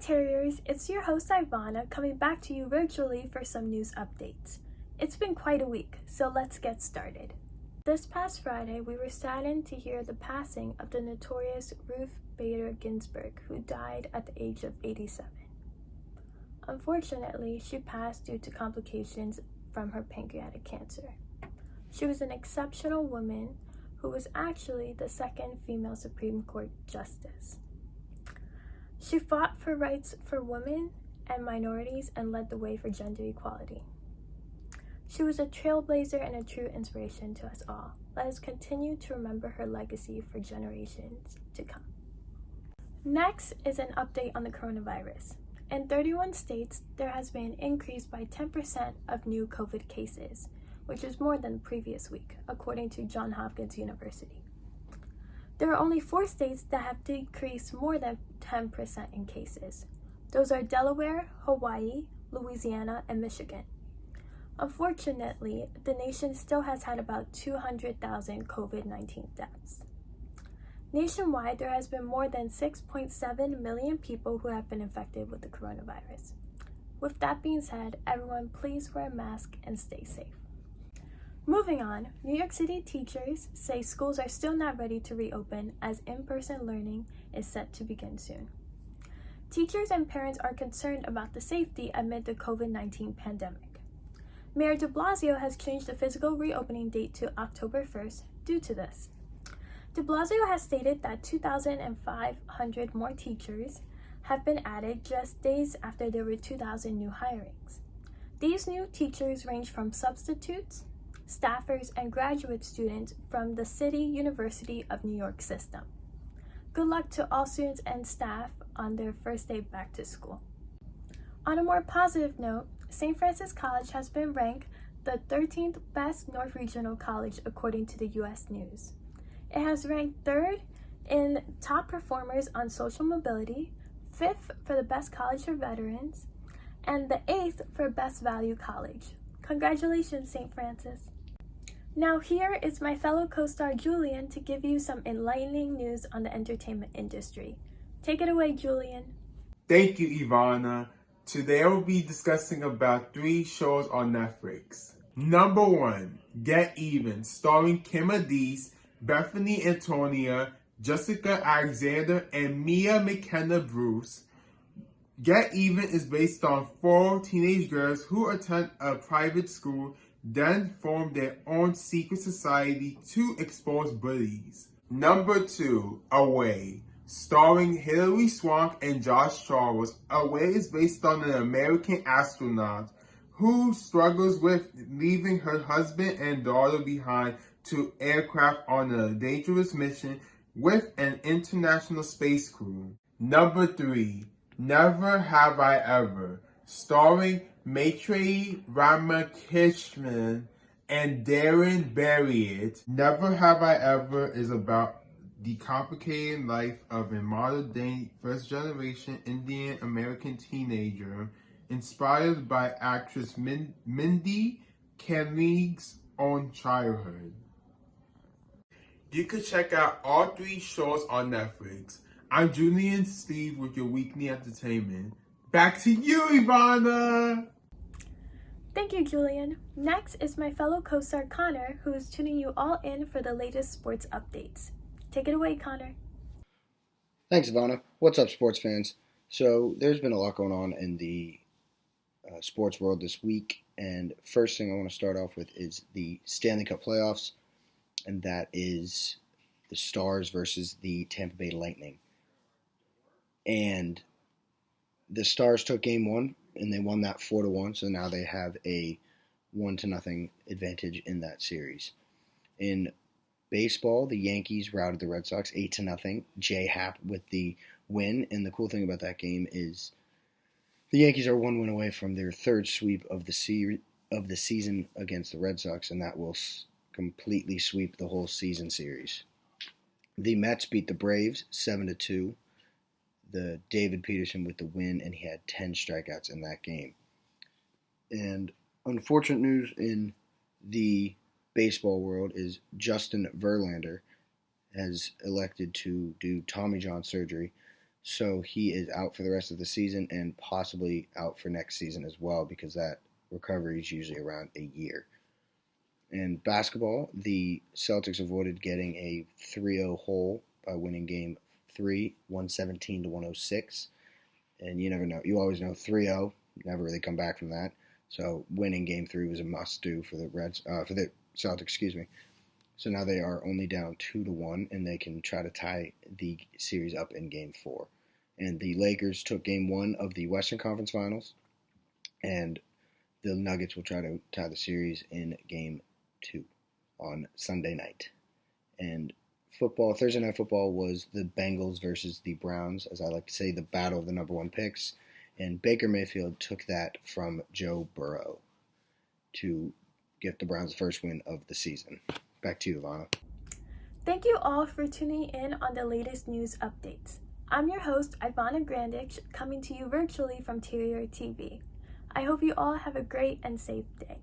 Terriers, it's your host Ivana coming back to you virtually for some news updates. It's been quite a week, so let's get started. This past Friday, we were saddened to hear the passing of the notorious Ruth Bader Ginsburg, who died at the age of 87. Unfortunately, she passed due to complications from her pancreatic cancer. She was an exceptional woman who was actually the second female Supreme Court justice. She fought for rights for women and minorities and led the way for gender equality. She was a trailblazer and a true inspiration to us all. Let us continue to remember her legacy for generations to come. Next is an update on the coronavirus. In 31 states, there has been an increase by 10% of new COVID cases, which is more than the previous week, according to Johns Hopkins University. There are only 4 states that have decreased more than 10% in cases. Those are Delaware, Hawaii, Louisiana, and Michigan. Unfortunately, the nation still has had about 200,000 COVID-19 deaths. Nationwide, there has been more than 6.7 million people who have been infected with the coronavirus. With that being said, everyone please wear a mask and stay safe. Moving on, New York City teachers say schools are still not ready to reopen as in-person learning is set to begin soon. Teachers and parents are concerned about the safety amid the COVID-19 pandemic. Mayor de Blasio has changed the physical reopening date to October 1st due to this. De Blasio has stated that 2,500 more teachers have been added just days after there were 2,000 new hirings. These new teachers range from substitutes, staffers, and graduate students from the City University of New York system. Good luck to all students and staff on their first day back to school. On a more positive note, St. Francis College has been ranked the 13th best North Regional College according to the U.S. News. It has ranked 3rd in top performers on social mobility, 5th for the best college for veterans, and the 8th for best value college. Congratulations, St. Francis. Now here is my fellow co-star Julian to give you some enlightening news on the entertainment industry. Take it away, Julian. Thank you, Ivana. Today I will be discussing about 3 shows on Netflix. Number 1, Get Even, starring Kim Adise, Bethany Antonia, Jessica Alexander, and Mia McKenna Bruce. Get Even is based on 4 teenage girls who attend a private school, then form their own secret society to expose bullies. Number 2, Away, starring Hilary Swank and Josh Charles. Away is based on an American astronaut who struggles with leaving her husband and daughter behind to aircraft on a dangerous mission with an international space crew. Number 3, Never Have I Ever, starring Maitreyi Ramakrishnan and Darren Barriott. Never Have I Ever is about the complicated life of a modern-day first-generation Indian American teenager inspired by actress Mindy Kaning's own childhood. You can check out all 3 shows on Netflix. I'm Julian Steve with your weekly entertainment. Back to you, Ivana! Thank you, Julian. Next is my fellow co-star Connor, who is tuning you all in for the latest sports updates. Take it away, Connor. Thanks, Ivana. What's up, sports fans? So there's been a lot going on in the sports world this week, and first thing I want to start off with is the Stanley Cup playoffs, and that is the Stars versus the Tampa Bay Lightning. And the Stars took game 1, and they won that 4-1, so now they have a 1-0 advantage in that series. In baseball, the Yankees routed the Red Sox 8-0. J-Happ with the win, and the cool thing about that game is the Yankees are 1 win away from their 3rd sweep of the season against the Red Sox, and that will completely sweep the whole season series. The Mets beat the Braves 7-2. The David Peterson with the win, and he had 10 strikeouts in that game. And unfortunate news in the baseball world is Justin Verlander has elected to do Tommy John surgery. So he is out for the rest of the season and possibly out for next season as well, because that recovery is usually around a year. In basketball, the Celtics avoided getting a 3-0 hole by winning Game 3, 117 to 106. And you never know. You always know 3-0, never really come back from that. So winning Game 3 was a must-do for the Celtics. So now they are only down 2-1, and they can try to tie the series up in Game 4. And the Lakers took Game 1 of the Western Conference Finals, and the Nuggets will try to tie the series in Game 2 on Sunday night. And Thursday Night Football was the Bengals versus the Browns, as I like to say, the battle of the number 1 picks. And Baker Mayfield took that from Joe Burrow to get the Browns the first win of the season. Back to you, Ivana. Thank you all for tuning in on the latest news updates. I'm your host, Ivana Grandic, coming to you virtually from Terrier TV. I hope you all have a great and safe day.